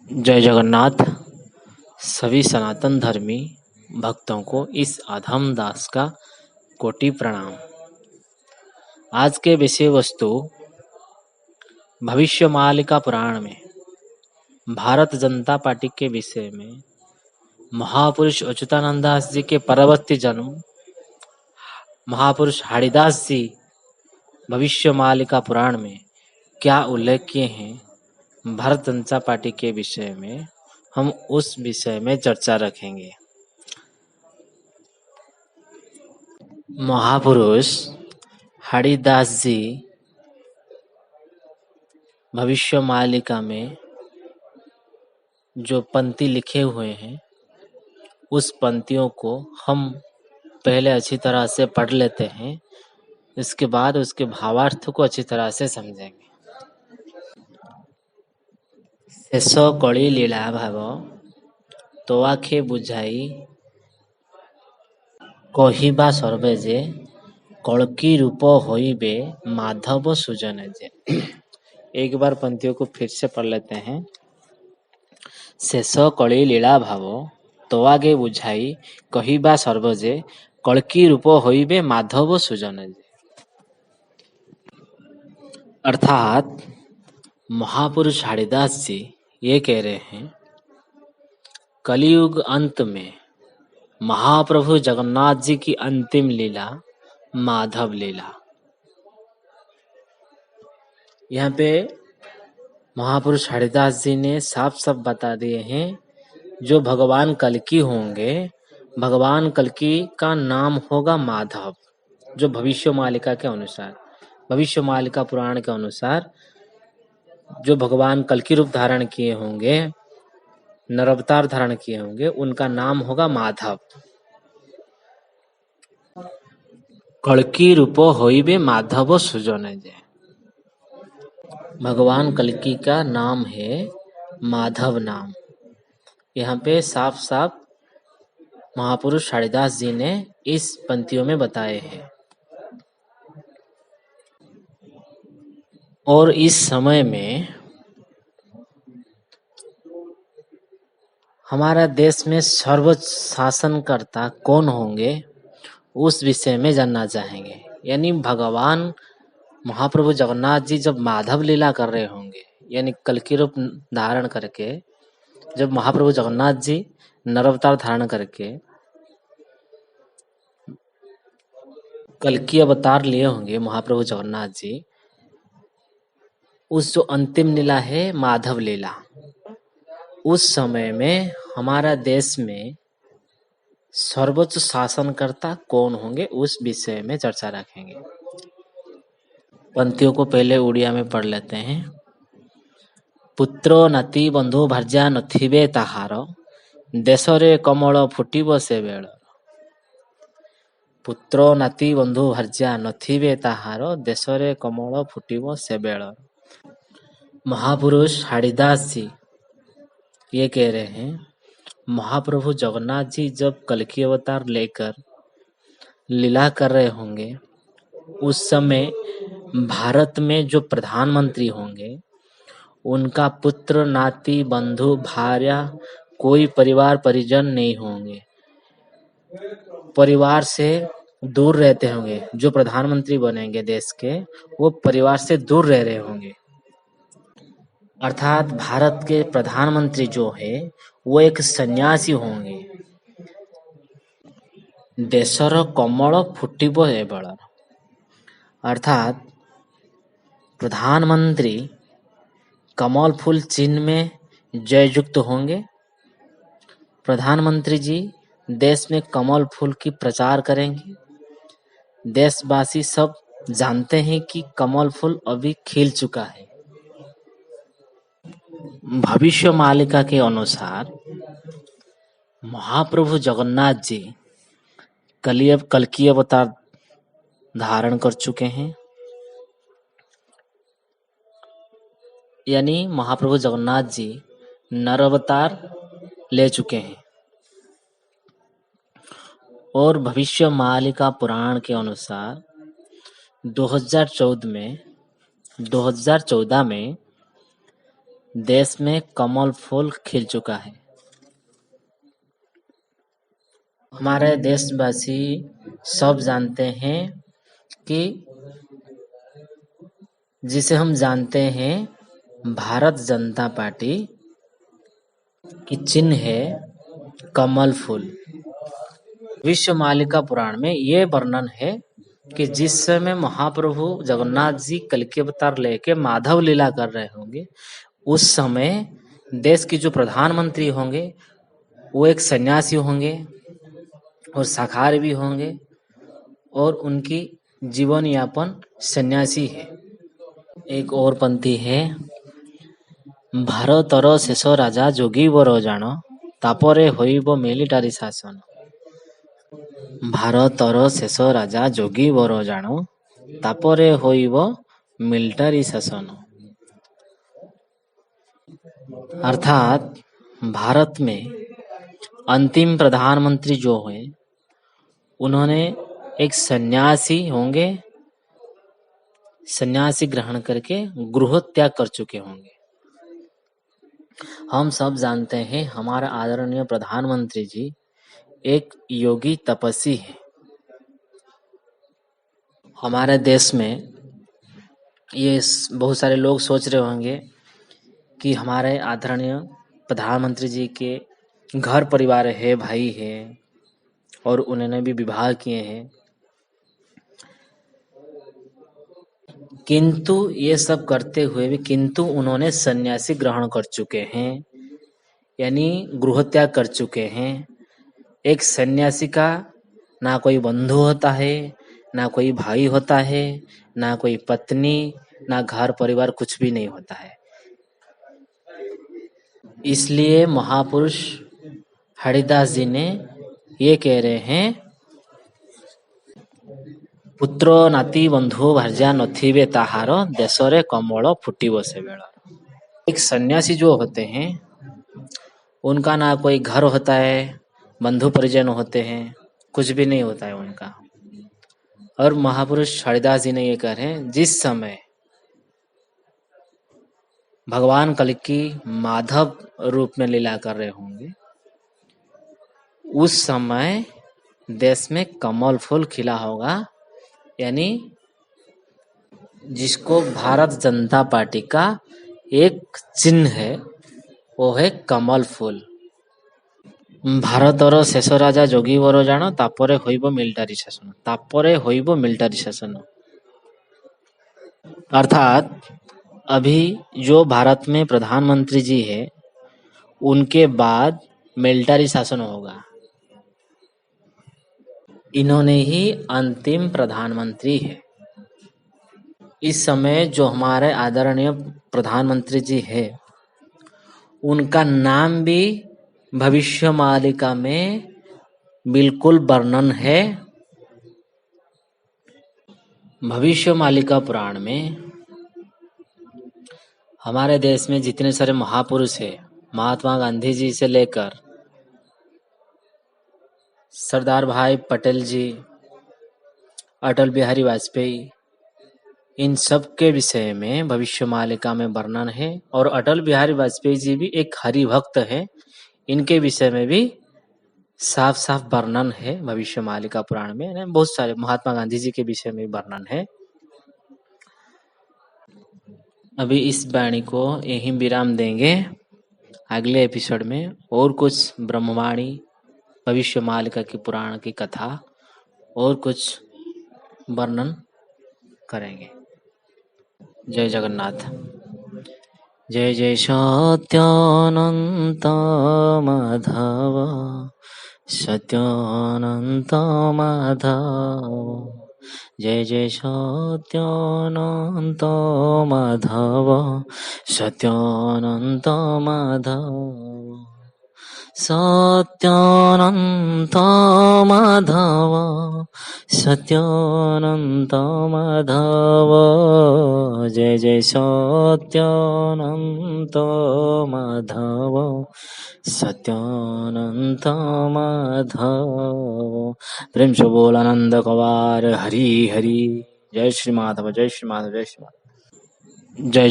जय जगन्नाथ। सभी सनातन धर्मी भक्तों को इस अधम दास का कोटि प्रणाम। आज के विषय वस्तु भविष्यमालिका पुराण में भारत जनता पार्टी के विषय में महापुरुष अच्युतानंद दास जी के परवर्ती जन्म महापुरुष हरिदास जी भविष्यमालिका पुराण में क्या उल्लेख किए हैं भारत जनता पार्टी के विषय में हम उस विषय में चर्चा रखेंगे। महापुरुष हरिदास जी भविष्यमालिका में जो पंक्ति लिखे हुए हैं उस पंक्तियों को हम पहले अच्छी तरह से पढ़ लेते हैं, इसके बाद उसके भावार्थ को अच्छी तरह से समझेंगे। शेष कली लीला भाव तो आखे बुझाई कहिबा सर्वे जे कल्कि रूप होइबे माधव सुजन जे। एक बार पंक्तियों को फिर से पढ़ लेते हैं। शेष कली लीला भाव तो आगे बुझाई कहिबा सर्वे जे कल्कि रूप होइबे माधव सुजन जे। अर्थात महापुरुष हरिदास जी ये कह रहे हैं, कलयुग अंत में महाप्रभु जगन्नाथ जी की अंतिम लीला माधव लीला। यहाँ पे महापुरुष हरिदास जी ने साफ साफ बता दिए हैं, जो भगवान कल्कि होंगे, भगवान कल्कि का नाम होगा माधव। जो भविष्यमालिका के अनुसार, भविष्यमालिका पुराण के अनुसार जो भगवान कल्कि रूप धारण किए होंगे, नरवतार धारण किए होंगे, उनका नाम होगा माधव। कल्कि रूप होइबे माधव सुजन जे। भगवान कल्कि का नाम है माधव नाम। यहाँ पे साफ साफ महापुरुष हरिदास जी ने इस पंक्तियों में बताए हैं। और इस समय में हमारा देश में सर्वोच्च शासनकर्ता कौन होंगे उस विषय में जानना चाहेंगे। यानी भगवान महाप्रभु जगन्नाथ जी जब माधव लीला कर रहे होंगे, यानी कल्कि रूप धारण करके, जब महाप्रभु जगन्नाथ जी नरवतार धारण करके कल्कि अवतार लिए होंगे महाप्रभु जगन्नाथ जी, उस जो अंतिम लीला है माधव लीला, उस समय में हमारा देश में सर्वोच्च शासनकर्ता कौन होंगे उस विषय में चर्चा रखेंगे। पंक्तियों को पहले उड़िया में पढ़ लेते हैं। पुत्रो नाती बंधु भार्या नथिबे ताहार देशरे कमल फुटिब से बेल। पुत्रो नाती बंधु भार्या नथिबे ताहार देशरे कमल फुटिब से बेल। महापुरुष हरिदास जी ये कह रहे हैं, महाप्रभु जगन्नाथ जी जब कल्कि अवतार लेकर लीला कर रहे होंगे, उस समय भारत में जो प्रधानमंत्री होंगे उनका पुत्र नाती बंधु भार्या कोई परिवार परिजन नहीं होंगे, परिवार से दूर रहते होंगे। जो प्रधानमंत्री बनेंगे देश के, वो परिवार से दूर रह रहे होंगे। अर्थात भारत के प्रधानमंत्री जो है वो एक सन्यासी होंगे। देशर कमल फुटिब एबल, अर्थात प्रधानमंत्री कमल फूल चिन्ह में जययुक्त होंगे। प्रधानमंत्री जी देश में कमल फूल की प्रचार करेंगे। देशवासी सब जानते हैं कि कमल फूल अभी खिल चुका है। भविष्यमालिका के अनुसार महाप्रभु जगन्नाथ जी कल्कि अवतार धारण कर चुके हैं, यानी महाप्रभु जगन्नाथ जी नर अवतार ले चुके हैं। और भविष्यमालिका पुराण के अनुसार 2014 में देश में कमल फूल खिल चुका है। हमारे देशवासी सब जानते हैं कि जिसे हम जानते हैं भारत जनता पार्टी की चिन्ह है कमल फूल। विश्व मालिका पुराण में ये वर्णन है कि जिस समय महाप्रभु जगन्नाथ जी कल्कि अवतार लेके माधव लीला कर रहे होंगे, उस समय देश की जो प्रधानमंत्री होंगे वो एक सन्यासी होंगे और शाकाहारी भी होंगे और उनकी जीवन यापन सन्यासी है। एक और पंक्ति है, भारतर शेष राजा जोगी वर जान तापरे होइब मिलिटारी शासन। भारतर शेष राजा जोगी वर जान तापरे होइब मिलिटारी शासन। अर्थात भारत में अंतिम प्रधानमंत्री जो है उन्होंने एक सन्यासी होंगे, सन्यासी ग्रहण करके गृह त्याग कर चुके होंगे। हम सब जानते हैं हमारा आदरणीय प्रधानमंत्री जी एक योगी तपस्वी है। हमारे देश में ये बहुत सारे लोग सोच रहे होंगे कि हमारे आदरणीय प्रधानमंत्री जी के घर परिवार है, भाई है और उन्होंने भी विवाह किए हैं, किंतु ये सब करते हुए भी किंतु उन्होंने सन्यासी ग्रहण कर चुके हैं, यानी गृह त्याग कर चुके हैं। एक सन्यासी का ना कोई बंधु होता है, ना कोई भाई होता है, ना कोई पत्नी, ना घर परिवार, कुछ भी नहीं होता है। इसलिए महापुरुष हरिदास जी ने ये कह रहे हैं, पुत्र नाती बंधु भार्या नथिबे ताहार देशरे कमल फुटिब से बेल। एक सन्यासी जो होते हैं उनका ना कोई घर होता है, बंधु परिजन होते हैं, कुछ भी नहीं होता है उनका। और महापुरुष हरिदास जी ने ये कह रहे हैं, जिस समय भगवान कल्कि माधव रूप में लीला कर रहे होंगे उस समय देश में कमल फूल खिला होगा, यानी जिसको भारत जनता पार्टी का एक चिन्ह है वो है कमल फूल। भारतर शेष राजा जोगी वर जान तापरे होइब मिलिटारी शासन। तापरे होइब मिलिटारी शासन अर्थात अभी जो भारत में प्रधानमंत्री जी है उनके बाद मिलिटारी शासन होगा। इन्होंने ही अंतिम प्रधानमंत्री है। इस समय जो हमारे आदरणीय प्रधानमंत्री जी है उनका नाम भी भविष्य मालिका में बिल्कुल वर्णन है। भविष्य मालिका पुराण में हमारे देश में जितने सारे महापुरुष है, महात्मा गांधी जी से लेकर सरदार भाई पटेल जी, अटल बिहारी वाजपेयी, इन सब के विषय में भविष्य मालिका में वर्णन है। और अटल बिहारी वाजपेयी जी भी एक हरि भक्त है, इनके विषय में भी साफ साफ वर्णन है भविष्य मालिका पुराण में। बहुत सारे महात्मा गांधी जी के विषय में वर्णन है। अभी इस वाणी को यहीं विराम देंगे। अगले एपिसोड में और कुछ ब्रह्मवाणी, भविष्य मालिका की पुराण की कथा और कुछ वर्णन करेंगे। जय जगन्नाथ। जय जय सत्यानंत माधव, सत्यानंत माधव। जय जय सत्यानंत माधव, सत्यानंत माधव। सत्यानंत माधव, सत्यानंत माधव। जय जय सत्यानंत माधव, सत्यानंत माधव। प्रेम से बोल आनंद कवार हरि हरि। जय श्री माधव, जय श्री माधव, जय श्री माधव। जय जय।